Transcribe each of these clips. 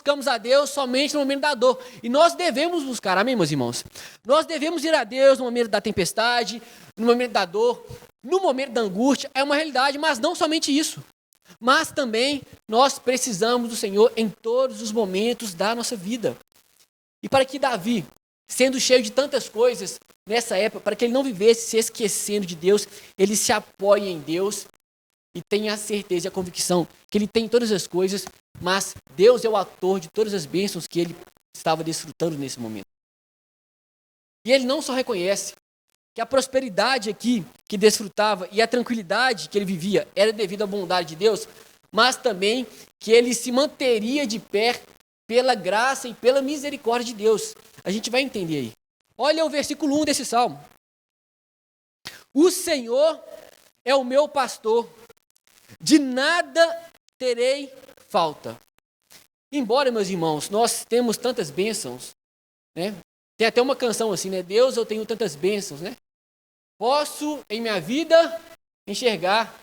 buscamos a Deus somente no momento da dor. E nós devemos buscar, amém, meus irmãos? Nós devemos ir a Deus no momento da tempestade, no momento da dor, no momento da angústia. É uma realidade, mas não somente isso. Mas também nós precisamos do Senhor em todos os momentos da nossa vida. E para que Davi, sendo cheio de tantas coisas nessa época, para que ele não vivesse se esquecendo de Deus, ele se apoie em Deus e tenha a certeza e a convicção que ele tem todas as coisas, mas Deus é o autor de todas as bênçãos que ele estava desfrutando nesse momento. E ele não só reconhece que a prosperidade aqui que desfrutava e a tranquilidade que ele vivia era devido à bondade de Deus, mas também que ele se manteria de pé pela graça e pela misericórdia de Deus. A gente vai entender aí. Olha o versículo 1 desse salmo. O Senhor é o meu pastor, de nada terei falta. Embora, meus irmãos, nós temos tantas bênçãos, né? Tem até uma canção assim, né? Deus, eu tenho tantas bênçãos, né? Posso, em minha vida, enxergar.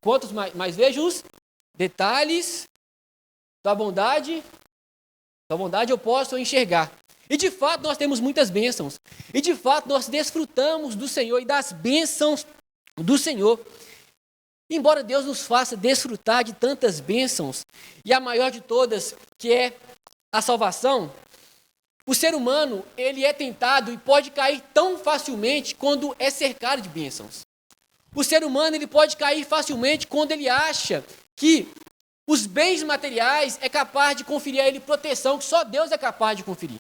Quantos mais vejo os detalhes da bondade eu posso enxergar. E de fato nós temos muitas bênçãos. E de fato nós desfrutamos do Senhor e das bênçãos do Senhor. Embora Deus nos faça desfrutar de tantas bênçãos, e a maior de todas, que é a salvação, o ser humano, ele é tentado e pode cair tão facilmente quando é cercado de bênçãos. O ser humano, ele pode cair facilmente quando ele acha que os bens materiais é capaz de conferir a ele proteção que só Deus é capaz de conferir.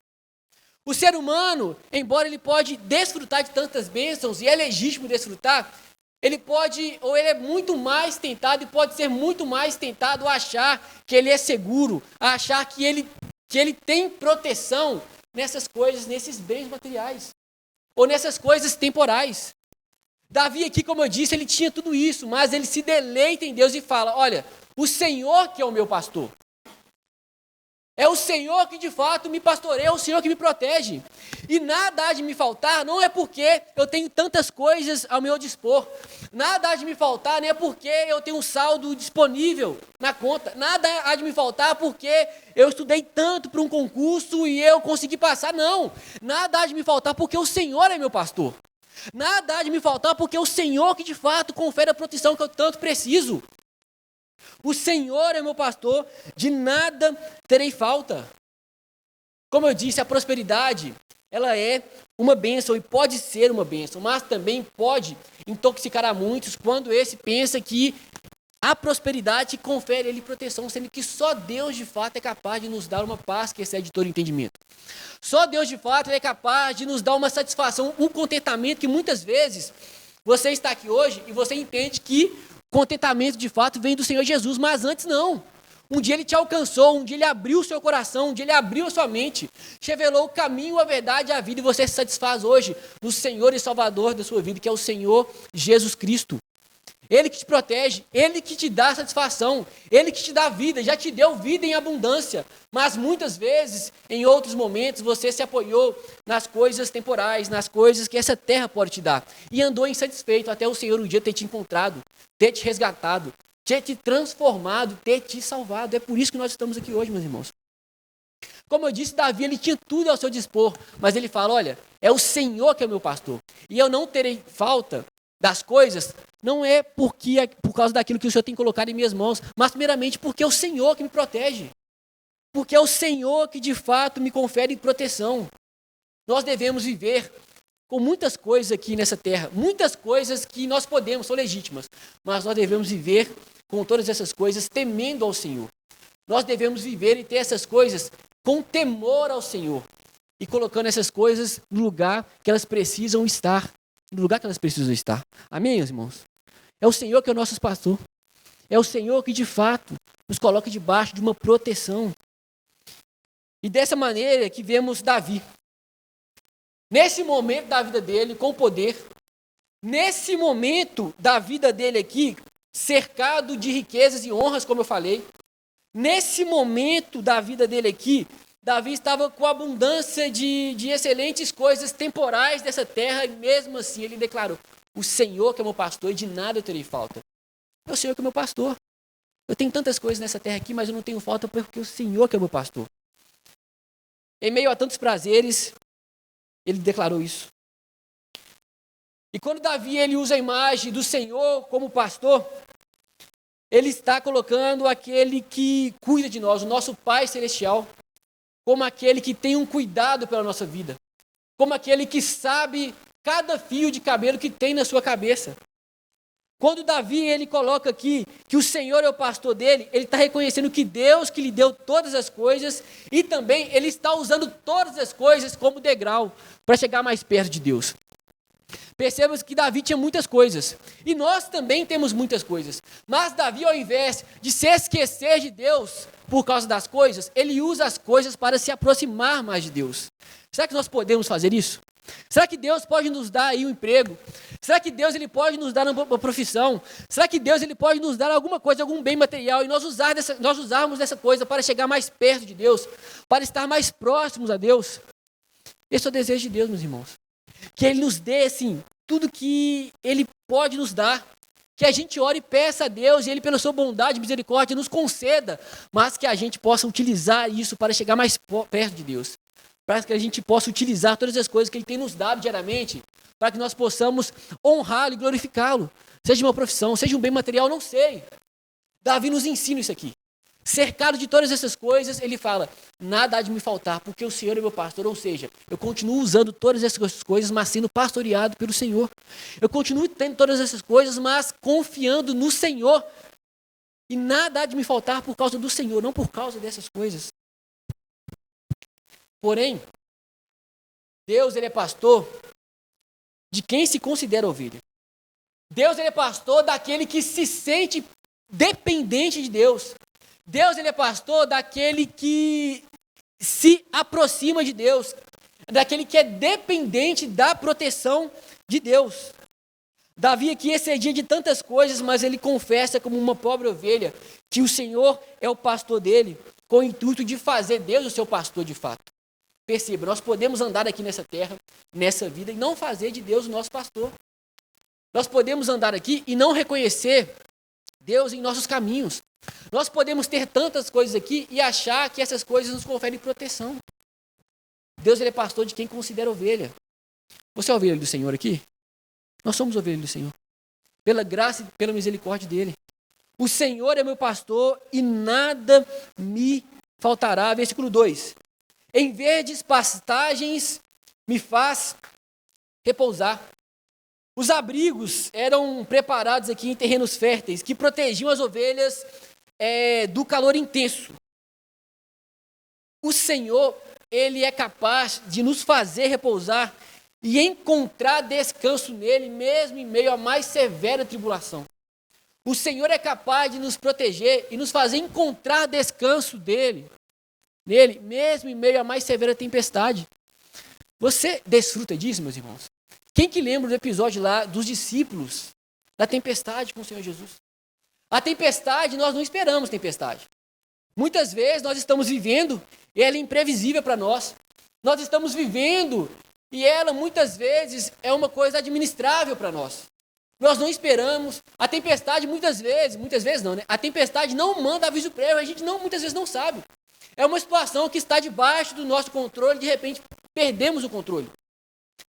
O ser humano, embora ele pode desfrutar de tantas bênçãos, e é legítimo desfrutar, ele pode, ou ele é muito mais tentado e pode ser muito mais tentado a achar que ele é seguro, a achar que ele tem proteção nessas coisas, nesses bens materiais, ou nessas coisas temporais. Davi aqui, como eu disse, ele tinha tudo isso, mas ele se deleita em Deus e fala, olha, o Senhor que é o meu pastor. É o Senhor que de fato me pastoreia, é o Senhor que me protege. E nada há de me faltar, não é porque eu tenho tantas coisas ao meu dispor. Nada há de me faltar, nem é porque eu tenho um saldo disponível na conta. Nada há de me faltar porque eu estudei tanto para um concurso e eu consegui passar. Não. Nada há de me faltar porque o Senhor é meu pastor. Nada há de me faltar porque é o Senhor que de fato confere a proteção que eu tanto preciso. O Senhor é meu pastor, de nada terei falta. Como eu disse, a prosperidade, ela é uma bênção e pode ser uma bênção, mas também pode intoxicar a muitos quando esse pensa que a prosperidade confere a ele proteção, sendo que só Deus de fato é capaz de nos dar uma paz que excede todo entendimento. Só Deus de fato é capaz de nos dar uma satisfação, um contentamento que muitas vezes você está aqui hoje e você entende que contentamento de fato vem do Senhor Jesus, mas antes não. Um dia ele te alcançou, um dia ele abriu o seu coração, um dia ele abriu a sua mente, te revelou o caminho, a verdade e a vida, e você se satisfaz hoje no Senhor e Salvador da sua vida, que é o Senhor Jesus Cristo. Ele que te protege, Ele que te dá satisfação, Ele que te dá vida, já te deu vida em abundância, mas muitas vezes, em outros momentos, você se apoiou nas coisas temporais, nas coisas que essa terra pode te dar, e andou insatisfeito até o Senhor um dia ter te encontrado, ter te resgatado, ter te transformado, ter te salvado. É por isso que nós estamos aqui hoje, meus irmãos. Como eu disse, Davi, ele tinha tudo ao seu dispor, mas ele fala, olha, é o Senhor que é o meu pastor, e eu não terei falta das coisas, não é por causa daquilo que o Senhor tem colocado em minhas mãos, mas primeiramente porque é o Senhor que me protege, porque é o Senhor que de fato me confere proteção. Nós devemos viver com muitas coisas aqui nessa terra, muitas coisas que nós podemos, são legítimas, mas nós devemos viver com todas essas coisas temendo ao Senhor. Nós devemos viver e ter essas coisas com temor ao Senhor e colocando essas coisas no lugar que elas precisam estar. No lugar que elas precisam estar. Amém, meus irmãos? É o Senhor que é o nosso pastor. É o Senhor que, de fato, nos coloca debaixo de uma proteção. E dessa maneira que vemos Davi. Nesse momento da vida dele, com poder, nesse momento da vida dele aqui, cercado de riquezas e honras, como eu falei, nesse momento da vida dele aqui, Davi estava com abundância de excelentes coisas temporais dessa terra, e mesmo assim ele declarou, o Senhor que é meu pastor e de nada eu terei falta. É o Senhor que é meu pastor. Eu tenho tantas coisas nessa terra aqui, mas eu não tenho falta porque o Senhor que é meu pastor. Em meio a tantos prazeres, ele declarou isso. E quando Davi ele usa a imagem do Senhor como pastor, ele está colocando aquele que cuida de nós, o nosso Pai Celestial, como aquele que tem um cuidado pela nossa vida, como aquele que sabe cada fio de cabelo que tem na sua cabeça. Quando Davi ele coloca aqui que o Senhor é o pastor dele, ele está reconhecendo que Deus que lhe deu todas as coisas e também ele está usando todas as coisas como degrau para chegar mais perto de Deus. Percebamos que Davi tinha muitas coisas, e nós também temos muitas coisas, mas Davi, ao invés de se esquecer de Deus por causa das coisas, ele usa as coisas para se aproximar mais de Deus. Será que nós podemos fazer isso? Será que Deus pode nos dar aí um emprego? Será que Deus ele pode nos dar uma profissão? Será que Deus ele pode nos dar alguma coisa, algum bem material, e nós usarmos dessa coisa para chegar mais perto de Deus, para estar mais próximos a Deus? Esse é o desejo de Deus, meus irmãos. Que Ele nos dê, assim, tudo que Ele pode nos dar. Que a gente ore e peça a Deus, e Ele, pela sua bondade e misericórdia, nos conceda, mas que a gente possa utilizar isso para chegar mais perto de Deus. Para que a gente possa utilizar todas as coisas que Ele tem nos dado diariamente, para que nós possamos honrá-lo e glorificá-lo. Seja uma profissão, seja um bem material, não sei. Davi nos ensina isso aqui. Cercado de todas essas coisas, ele fala, nada há de me faltar, porque o Senhor é meu pastor. Ou seja, eu continuo usando todas essas coisas, mas sendo pastoreado pelo Senhor. Eu continuo tendo todas essas coisas, mas confiando no Senhor. E nada há de me faltar por causa do Senhor, não por causa dessas coisas. Porém, Deus ele é pastor de quem se considera ovelha. Deus ele é pastor daquele que se sente dependente de Deus. Deus ele é pastor daquele que se aproxima de Deus, daquele que é dependente da proteção de Deus. Davi aqui excedia de tantas coisas, mas ele confessa como uma pobre ovelha que o Senhor é o pastor dele, com o intuito de fazer Deus o seu pastor de fato. Perceba, nós podemos andar aqui nessa terra, nessa vida, e não fazer de Deus o nosso pastor. Nós podemos andar aqui e não reconhecer Deus em nossos caminhos. Nós podemos ter tantas coisas aqui e achar que essas coisas nos conferem proteção. Deus ele é pastor de quem considera ovelha. Você é ovelha do Senhor aqui? Nós somos ovelha do Senhor. Pela graça e pela misericórdia dele. O Senhor é meu pastor e nada me faltará. Versículo 2. Em verdes pastagens me faz repousar. Os abrigos eram preparados aqui em terrenos férteis que protegiam as ovelhas do calor intenso. O Senhor, Ele é capaz de nos fazer repousar e encontrar descanso nele, mesmo em meio à mais severa tribulação. O Senhor é capaz de nos proteger e nos fazer encontrar descanso nele, mesmo em meio à mais severa tempestade. Você desfruta disso, meus irmãos? Quem que lembra do episódio lá dos discípulos, da tempestade com o Senhor Jesus? A tempestade, nós não esperamos tempestade. Muitas vezes nós estamos vivendo e ela é imprevisível para nós. Nós estamos vivendo e ela muitas vezes é uma coisa administrável para nós. Nós não esperamos. A tempestade muitas vezes não, né? A tempestade não manda aviso prévio, a gente muitas vezes não sabe. É uma situação que está debaixo do nosso controle, de repente perdemos o controle.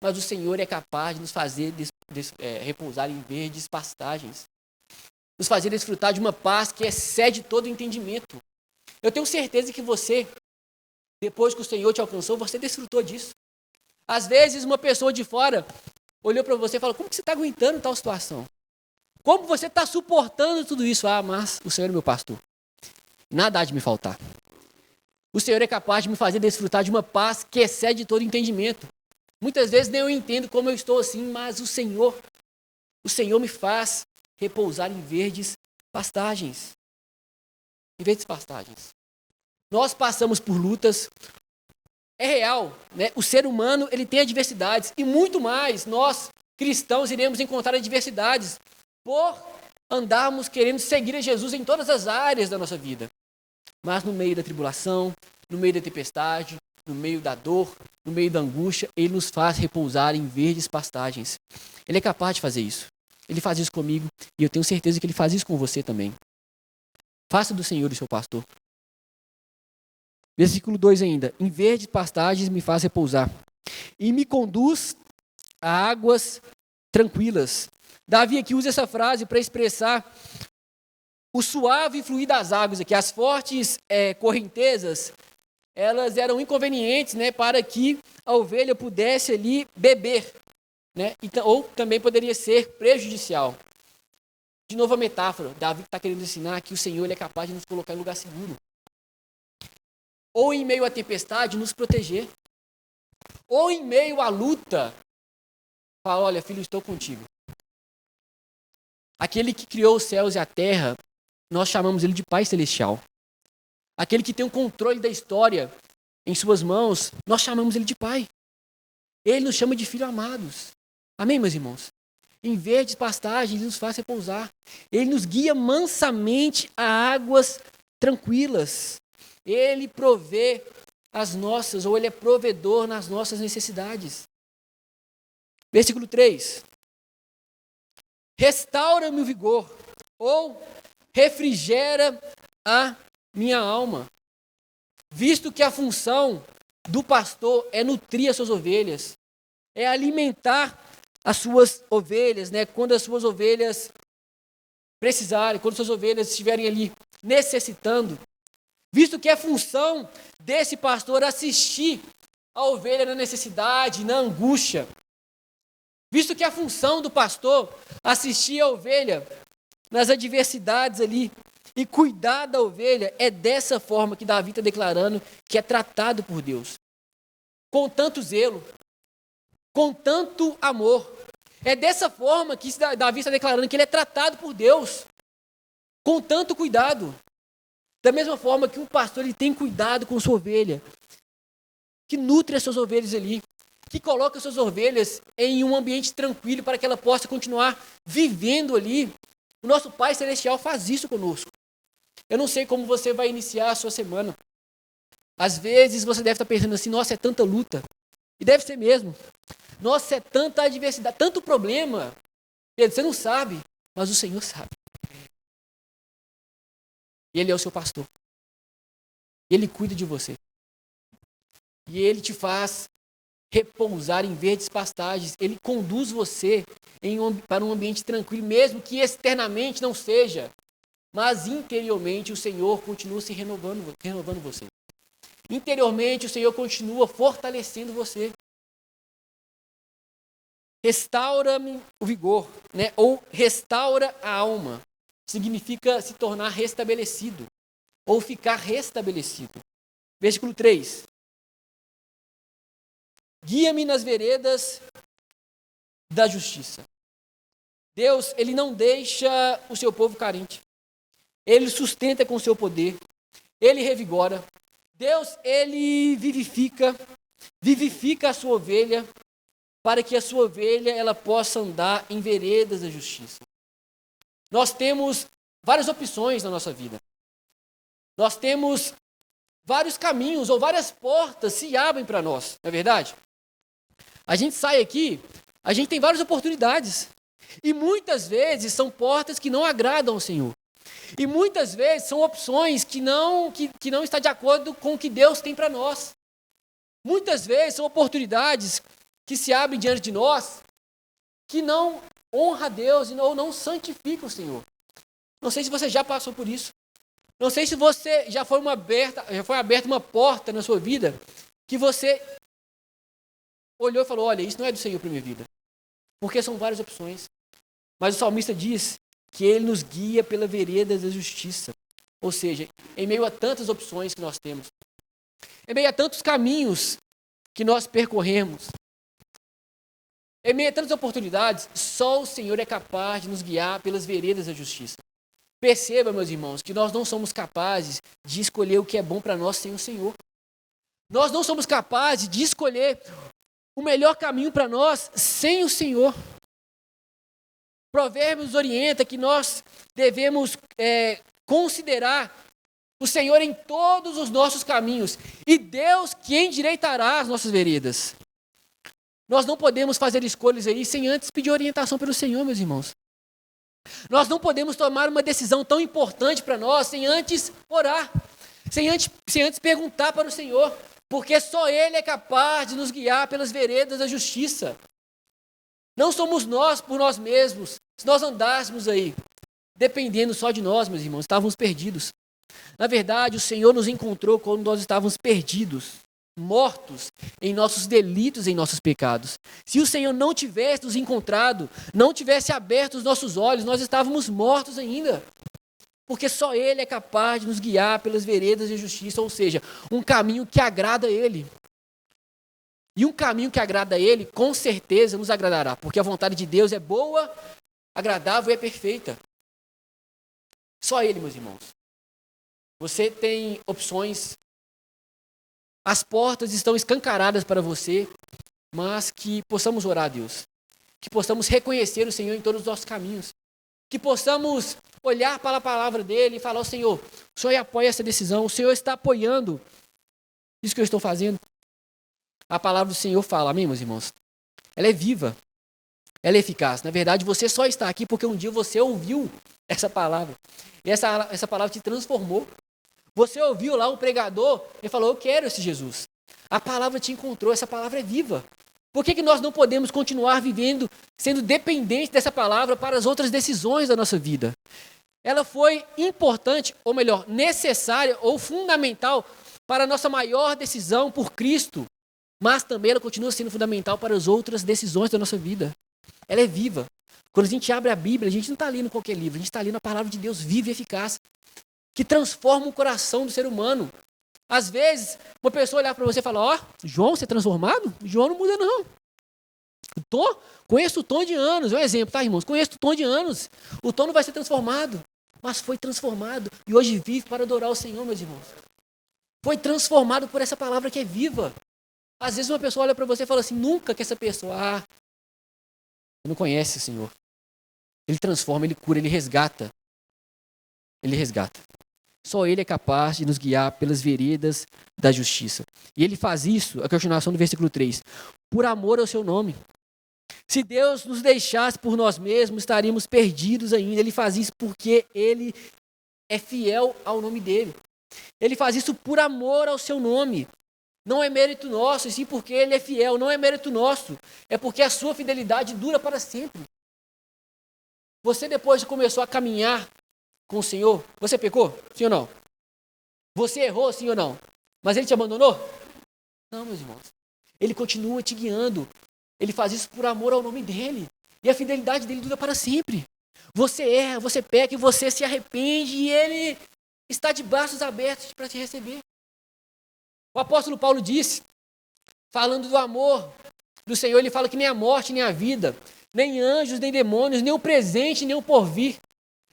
Mas o Senhor é capaz de nos fazer repousar em verdes pastagens. Nos fazer desfrutar de uma paz que excede todo o entendimento. Eu tenho certeza que você, depois que o Senhor te alcançou, você desfrutou disso. Às vezes uma pessoa de fora olhou para você e falou, como que você está aguentando tal situação? Como você está suportando tudo isso? Ah, mas o Senhor é meu pastor. Nada há de me faltar. O Senhor é capaz de me fazer desfrutar de uma paz que excede todo entendimento. Muitas vezes nem eu entendo como eu estou assim, mas o Senhor me faz repousar em verdes pastagens. Em verdes pastagens. Nós passamos por lutas. É real, né? O ser humano ele tem adversidades e muito mais nós, cristãos, iremos encontrar adversidades por andarmos querendo seguir a Jesus em todas as áreas da nossa vida. Mas no meio da tribulação, no meio da tempestade, no meio da dor, no meio da angústia, Ele nos faz repousar em verdes pastagens. Ele é capaz de fazer isso. Ele faz isso comigo e eu tenho certeza que Ele faz isso com você também. Faça do Senhor o seu pastor. Versículo 2 ainda. Em verdes pastagens me faz repousar e me conduz a águas tranquilas. Davi aqui usa essa frase para expressar o suave fluir das águas aqui. As fortes correntezas, elas eram inconvenientes, né, para que a ovelha pudesse ali beber, né, ou também poderia ser prejudicial. De novo a metáfora, Davi está querendo ensinar que o Senhor ele é capaz de nos colocar em lugar seguro. Ou em meio à tempestade, nos proteger. Ou em meio à luta, fala, olha filho, estou contigo. Aquele que criou os céus e a terra, nós chamamos ele de Pai Celestial. Aquele que tem o controle da história em suas mãos, nós chamamos ele de Pai. Ele nos chama de filhos amados. Amém, meus irmãos? Em verdes pastagens, ele nos faz repousar. Ele nos guia mansamente a águas tranquilas. Ele provê as nossas, ou ele é provedor nas nossas necessidades. Versículo 3. Restaura-me o vigor, ou refrigera a minha alma. Visto que a função do pastor é nutrir as suas ovelhas, é alimentar as suas ovelhas, né? Quando as suas ovelhas precisarem, quando as suas ovelhas estiverem ali necessitando. Visto que é função desse pastor assistir a ovelha na necessidade, na angústia. Visto que é a função do pastor assistir a ovelha nas adversidades ali e cuidar da ovelha, é dessa forma que Davi está declarando que é tratado por Deus. Com tanto zelo, com tanto amor. É dessa forma que Davi está declarando que ele é tratado por Deus, com tanto cuidado. Da mesma forma que um pastor ele tem cuidado com sua ovelha, que nutre as suas ovelhas ali, que coloca as suas ovelhas em um ambiente tranquilo para que ela possa continuar vivendo ali. O nosso Pai Celestial faz isso conosco. Eu não sei como você vai iniciar a sua semana. Às vezes você deve estar pensando assim, nossa, é tanta luta. E deve ser mesmo. Nossa, é tanta adversidade, tanto problema. Pedro, você não sabe, mas o Senhor sabe. E Ele é o seu pastor. Ele cuida de você. E Ele te faz repousar em verdes pastagens. Ele conduz você para um ambiente tranquilo, mesmo que externamente não seja. Mas interiormente o Senhor continua se renovando você. Interiormente o Senhor continua fortalecendo você. Restaura-me o vigor, né? Ou restaura a alma. Significa se tornar restabelecido. Ou ficar restabelecido. Versículo 3. Guia-me nas veredas da justiça. Deus, Ele não deixa o seu povo carente. Ele sustenta com o seu poder. Ele revigora. Deus, Ele vivifica a sua ovelha, para que a sua ovelha ela possa andar em veredas da justiça. Nós temos várias opções na nossa vida. Nós temos vários caminhos ou várias portas se abrem para nós, não é verdade? A gente sai aqui, a gente tem várias oportunidades. E muitas vezes são portas que não agradam ao Senhor. E muitas vezes são opções que não está de acordo com o que Deus tem para nós. Muitas vezes são oportunidades que se abrem diante de nós que não honra a Deus ou não santifica o Senhor. Não sei se você já passou por isso. Não sei se você já foi aberta uma porta na sua vida que você olhou e falou, olha, isso não é do Senhor para minha vida. Porque são várias opções. Mas o salmista diz que Ele nos guia pela vereda da justiça. Ou seja, em meio a tantas opções que nós temos, em meio a tantos caminhos que nós percorremos, em meio a tantas oportunidades, só o Senhor é capaz de nos guiar pelas veredas da justiça. Perceba, meus irmãos, que nós não somos capazes de escolher o que é bom para nós sem o Senhor. Nós não somos capazes de escolher o melhor caminho para nós sem o Senhor. Provérbios orienta que nós devemos considerar o Senhor em todos os nossos caminhos e Deus que endireitará as nossas veredas. Nós não podemos fazer escolhas aí sem antes pedir orientação pelo Senhor, meus irmãos. Nós não podemos tomar uma decisão tão importante para nós sem antes orar, sem antes perguntar para o Senhor, porque só Ele é capaz de nos guiar pelas veredas da justiça. Não somos nós por nós mesmos. Se nós andássemos aí, dependendo só de nós, meus irmãos, estávamos perdidos. Na verdade, o Senhor nos encontrou quando nós estávamos perdidos, mortos em nossos delitos, em nossos pecados. Se o Senhor não tivesse nos encontrado, não tivesse aberto os nossos olhos, nós estávamos mortos ainda. Porque só Ele é capaz de nos guiar pelas veredas de justiça, ou seja, um caminho que agrada a Ele. E um caminho que agrada a Ele, com certeza nos agradará, porque a vontade de Deus é boa, agradável e é perfeita. Só Ele, meus irmãos. Você tem opções, as portas estão escancaradas para você, mas que possamos orar a Deus, que possamos reconhecer o Senhor em todos os nossos caminhos, que possamos olhar para a palavra dEle e falar: o Senhor apoia essa decisão, o Senhor está apoiando isso que eu estou fazendo. A palavra do Senhor fala, amém, meus irmãos? Ela é viva, ela é eficaz. Na verdade, você só está aqui porque um dia você ouviu essa palavra. E essa palavra te transformou. Você ouviu lá um pregador e falou: eu quero esse Jesus. A palavra te encontrou, essa palavra é viva. Por que nós não podemos continuar vivendo, sendo dependentes dessa palavra para as outras decisões da nossa vida? Ela foi importante, ou melhor, necessária ou fundamental para a nossa maior decisão por Cristo, mas também ela continua sendo fundamental para as outras decisões da nossa vida. Ela é viva. Quando a gente abre a Bíblia, a gente não está lendo qualquer livro, a gente está lendo a palavra de Deus viva e eficaz, que transforma o coração do ser humano. Às vezes, uma pessoa olhar para você e falar: ó, João, você é transformado? João não muda, não. Conheço o Tom de anos, é um exemplo, tá, irmãos? Conheço o Tom de anos. O Tom não vai ser transformado, mas foi transformado e hoje vive para adorar o Senhor, meus irmãos. Foi transformado por essa palavra que é viva. Às vezes uma pessoa olha para você e fala assim: nunca que essa pessoa, não conhece o Senhor. Ele transforma, ele cura, ele resgata. Ele resgata. Só Ele é capaz de nos guiar pelas veredas da justiça. E Ele faz isso, a continuação do versículo 3, por amor ao seu nome. Se Deus nos deixasse por nós mesmos, estaríamos perdidos ainda. Ele faz isso porque Ele é fiel ao nome dEle. Ele faz isso por amor ao seu nome. Não é mérito nosso, e sim porque Ele é fiel. Não é mérito nosso, é porque a sua fidelidade dura para sempre. Você, depois de começou a caminhar com o Senhor, você pecou? Sim ou não? Você errou? Sim ou não? Mas Ele te abandonou? Não, meus irmãos. Ele continua te guiando. Ele faz isso por amor ao nome dEle. E a fidelidade dEle dura para sempre. Você erra, você peca e você se arrepende e Ele está de braços abertos para te receber. O apóstolo Paulo disse, falando do amor do Senhor, ele fala que nem a morte, nem a vida, nem anjos, nem demônios, nem o presente, nem o porvir,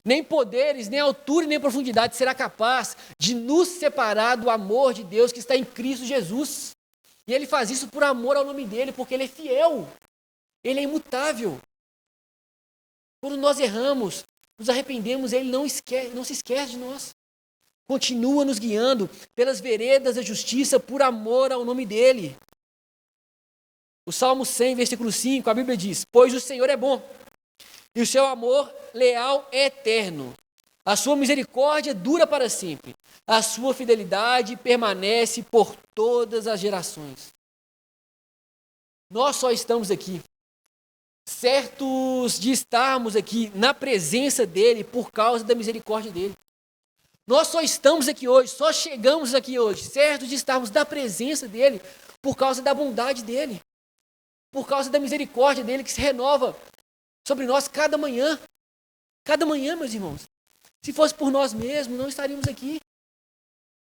nem poderes, nem altura, nem profundidade será capaz de nos separar do amor de Deus que está em Cristo Jesus. E Ele faz isso por amor ao nome dEle, porque Ele é fiel, Ele é imutável. Quando nós erramos, nos arrependemos, Ele não se esquece de nós. Continua nos guiando pelas veredas da justiça por amor ao nome dEle. O Salmo 100, versículo 5, a Bíblia diz: pois o Senhor é bom, e o seu amor leal é eterno. A sua misericórdia dura para sempre. A sua fidelidade permanece por todas as gerações. Nós só estamos aqui, certos de estarmos aqui na presença dEle por causa da misericórdia dEle. Nós só estamos aqui hoje, só chegamos aqui hoje, certos de estarmos na presença dEle por causa da bondade dEle, por causa da misericórdia dEle que se renova sobre nós cada manhã. Cada manhã, meus irmãos. Se fosse por nós mesmos, não estaríamos aqui.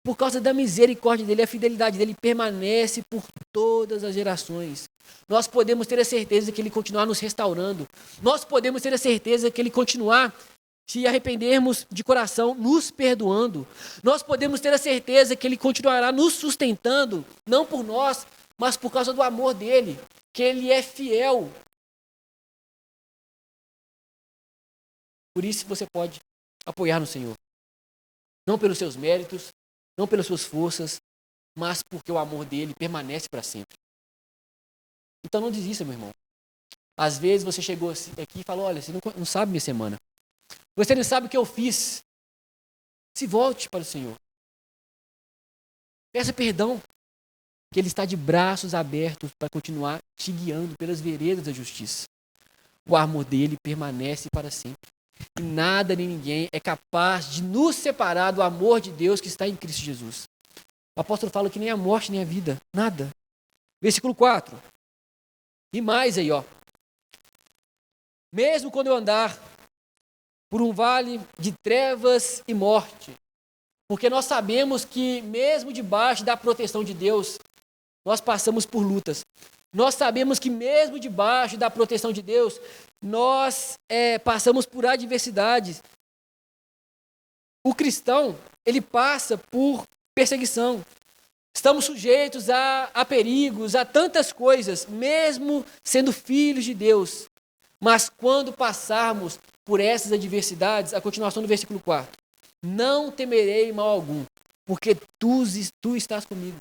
Por causa da misericórdia dEle, a fidelidade dEle permanece por todas as gerações. Nós podemos ter a certeza que Ele continuar nos restaurando. Nós podemos ter a certeza que Ele continuar, se arrependermos de coração, nos perdoando. Nós podemos ter a certeza que Ele continuará nos sustentando, não por nós, mas por causa do amor dEle, que Ele é fiel. Por isso você pode apoiar no Senhor. Não pelos seus méritos, não pelas suas forças, mas porque o amor dEle permanece para sempre. Então não desista, meu irmão. Às vezes você chegou aqui e falou: olha, você não sabe minha semana. Você não sabe o que eu fiz. Se volte para o Senhor. Peça perdão, que Ele está de braços abertos para continuar te guiando pelas veredas da justiça. O amor dele permanece para sempre. E nada nem ninguém é capaz de nos separar do amor de Deus que está em Cristo Jesus. O apóstolo fala que nem a morte, nem a vida, nada. Versículo 4. E mais aí, ó. Mesmo quando eu andar por um vale de trevas e morte, porque nós sabemos que mesmo debaixo da proteção de Deus, nós passamos por lutas. Nós sabemos que mesmo debaixo da proteção de Deus, nós passamos por adversidades. O cristão, ele passa por perseguição. Estamos sujeitos a perigos, a tantas coisas, mesmo sendo filhos de Deus. Mas quando passarmos por essas adversidades, a continuação do versículo 4, não temerei mal algum, porque tu estás comigo.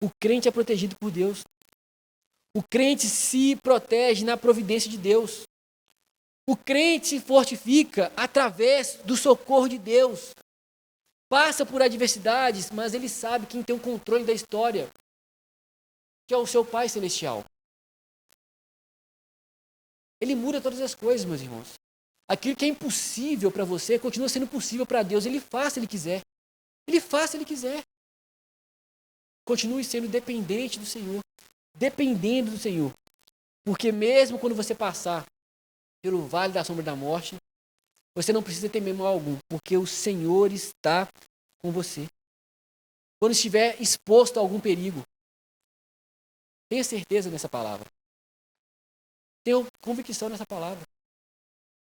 O crente é protegido por Deus. O crente se protege na providência de Deus. O crente se fortifica através do socorro de Deus. Passa por adversidades, mas ele sabe quem tem o controle da história, que é o seu Pai Celestial. Ele muda todas as coisas, meus irmãos. Aquilo que é impossível para você continua sendo possível para Deus. Ele faz se Ele quiser. Ele faz se Ele quiser. Continue sendo dependente do Senhor. Dependendo do Senhor. Porque mesmo quando você passar pelo vale da sombra da morte, você não precisa temer mal algum, porque o Senhor está com você. Quando estiver exposto a algum perigo, tenha certeza nessa palavra. Tenha convicção nessa palavra.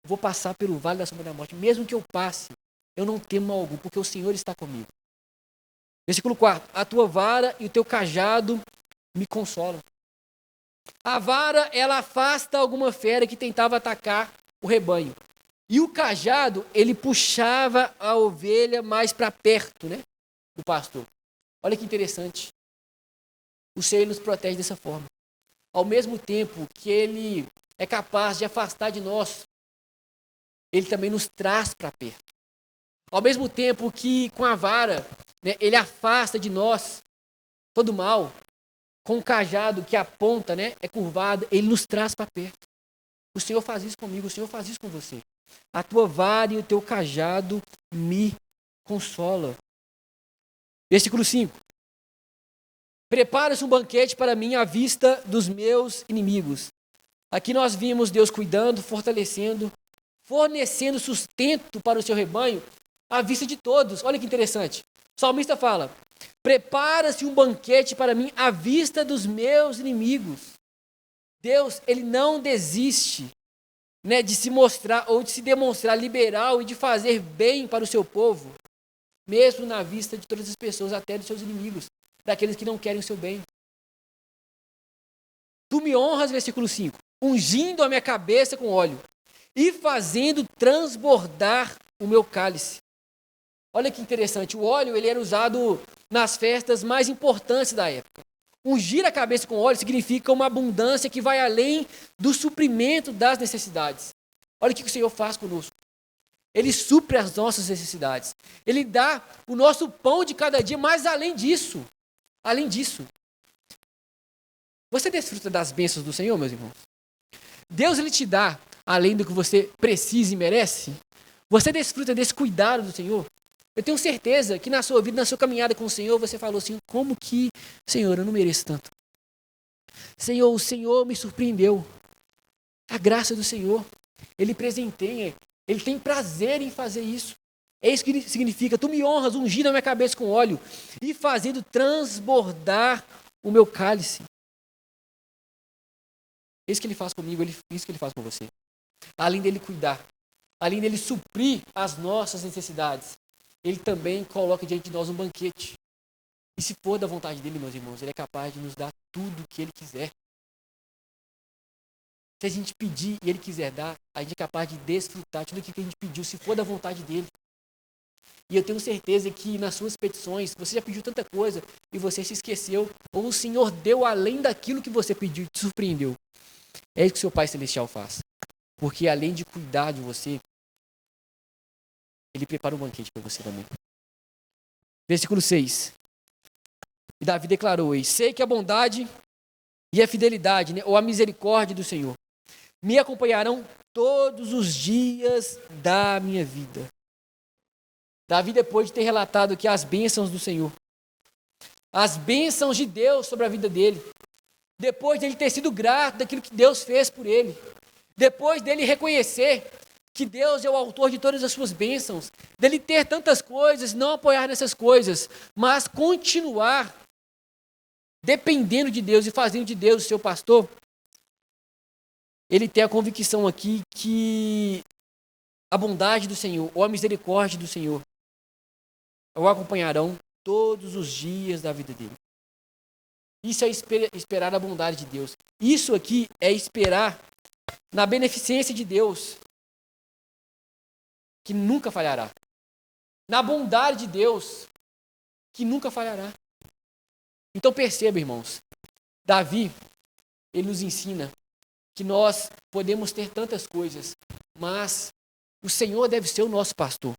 Vou passar pelo vale da sombra da morte. Mesmo que eu passe, eu não temo mal algum, porque o Senhor está comigo. Versículo 4. A tua vara e o teu cajado me consolam. A vara, ela afasta alguma fera que tentava atacar o rebanho. E o cajado, ele puxava a ovelha mais para perto, né, do pastor. Olha que interessante. O Senhor nos protege dessa forma. Ao mesmo tempo que Ele é capaz de afastar de nós, Ele também nos traz para perto. Ao mesmo tempo que com a vara, né, Ele afasta de nós todo mal, com o cajado que aponta, né, é curvado, Ele nos traz para perto. O Senhor faz isso comigo, o Senhor faz isso com você. A tua vara e o teu cajado me consola. Versículo 5. Prepara-se um banquete para mim à vista dos meus inimigos. Aqui nós vimos Deus cuidando, fortalecendo, fornecendo sustento para o seu rebanho à vista de todos. Olha que interessante. O salmista fala, prepara-se um banquete para mim à vista dos meus inimigos. Deus, Ele não desiste, né, de se mostrar ou de se demonstrar liberal e de fazer bem para o seu povo, mesmo na vista de todas as pessoas, até dos seus inimigos, daqueles que não querem o seu bem. Tu me honras, versículo 5, ungindo a minha cabeça com óleo e fazendo transbordar o meu cálice. Olha que interessante, o óleo ele era usado nas festas mais importantes da época. Ungir a cabeça com óleo significa uma abundância que vai além do suprimento das necessidades. Olha o que o Senhor faz conosco. Ele supre as nossas necessidades. Ele dá o nosso pão de cada dia, mas além disso, você desfruta das bênçãos do Senhor, meus irmãos? Deus, Ele te dá, além do que você precisa e merece? Você desfruta desse cuidado do Senhor? Eu tenho certeza que na sua vida, na sua caminhada com o Senhor, você falou assim, como que, Senhor, eu não mereço tanto. Senhor, o Senhor me surpreendeu. A graça do Senhor, Ele presenteia, Ele tem prazer em fazer isso. É isso que significa, tu me honras, ungindo a minha cabeça com óleo e fazendo transbordar o meu cálice. Isso que Ele faz comigo, isso que Ele faz com você. Além dEle cuidar, além dEle suprir as nossas necessidades, Ele também coloca diante de nós um banquete. E se for da vontade dEle, meus irmãos, Ele é capaz de nos dar tudo o que Ele quiser. Se a gente pedir e Ele quiser dar, a gente é capaz de desfrutar tudo o que a gente pediu, se for da vontade dEle. E eu tenho certeza que nas suas petições, você já pediu tanta coisa e você se esqueceu, ou o Senhor deu além daquilo que você pediu e te surpreendeu. É isso que o seu Pai Celestial faz. Porque além de cuidar de você, Ele prepara um banquete para você também. Versículo 6. E Davi declarou: sei que a bondade e a fidelidade, né, ou a misericórdia do Senhor, me acompanharão todos os dias da minha vida. Davi, depois de ter relatado aqui as bênçãos do Senhor, as bênçãos de Deus sobre a vida dele, depois de ele ter sido grato daquilo que Deus fez por ele, depois dele reconhecer que Deus é o autor de todas as suas bênçãos, dele ter tantas coisas, não apoiar nessas coisas, mas continuar dependendo de Deus e fazendo de Deus o seu pastor, ele tem a convicção aqui que a bondade do Senhor, ou a misericórdia do Senhor, o acompanharão todos os dias da vida dele. Isso é esperar a bondade de Deus. Isso aqui é esperar na beneficência de Deus, que nunca falhará. Na bondade de Deus, que nunca falhará. Então perceba, irmãos, Davi, ele nos ensina que nós podemos ter tantas coisas, mas o Senhor deve ser o nosso pastor.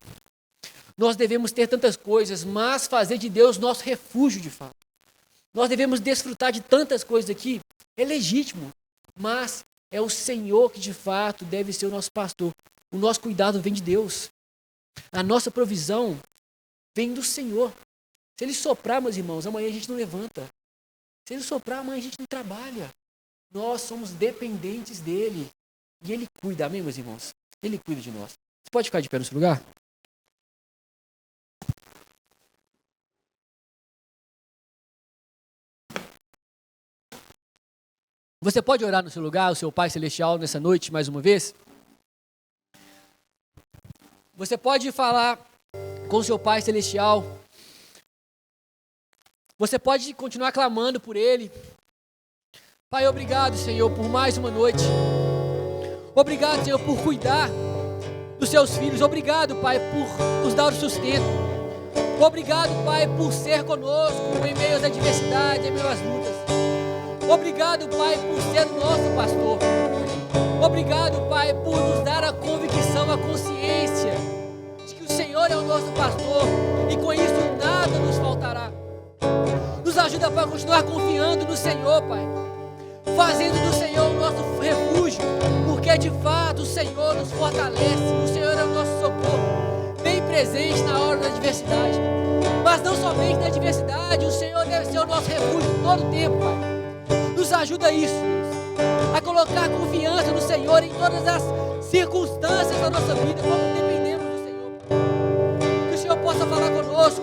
Nós devemos ter tantas coisas, mas fazer de Deus nosso refúgio de fato. Nós devemos desfrutar de tantas coisas aqui, é legítimo, mas é o Senhor que de fato deve ser o nosso pastor. O nosso cuidado vem de Deus. A nossa provisão vem do Senhor. Se Ele soprar, meus irmãos, amanhã a gente não levanta. Se Ele soprar, amanhã a gente não trabalha. Nós somos dependentes dEle. E Ele cuida, amém, meus irmãos? Ele cuida de nós. Você pode ficar de pé no seu lugar? Você pode orar no seu lugar, o seu Pai Celestial, nessa noite, mais uma vez? Você pode falar com o seu Pai Celestial. Você pode continuar clamando por Ele. Pai, obrigado, Senhor, por mais uma noite. Obrigado, Senhor, por cuidar dos seus filhos. Obrigado, Pai, por nos dar o sustento. Obrigado, Pai, por ser conosco em meio às adversidades, em meio às lutas. Obrigado, Pai, por ser o nosso pastor. Obrigado, Pai, por nos dar a convicção, a consciência de que o Senhor é o nosso pastor e com isso nada nos faltará. Nos ajuda, Pai, a continuar confiando no Senhor, Pai. Fazendo do Senhor o nosso refúgio, porque de fato o Senhor nos fortalece, o Senhor é o nosso socorro, bem presente na hora da adversidade. Mas não somente na adversidade, o Senhor deve ser o nosso refúgio todo o tempo, Pai. Nos ajuda a isso, Deus, a colocar confiança no Senhor em todas as circunstâncias da nossa vida, como dependemos do Senhor. Que o Senhor possa falar conosco,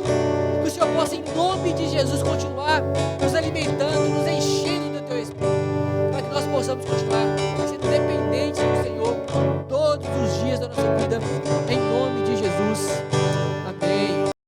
que o Senhor possa, em nome de Jesus, continuar nos alimentando, nos enchendo do Teu Espírito, para que nós possamos continuar sendo dependentes do Senhor todos os dias da nossa vida, em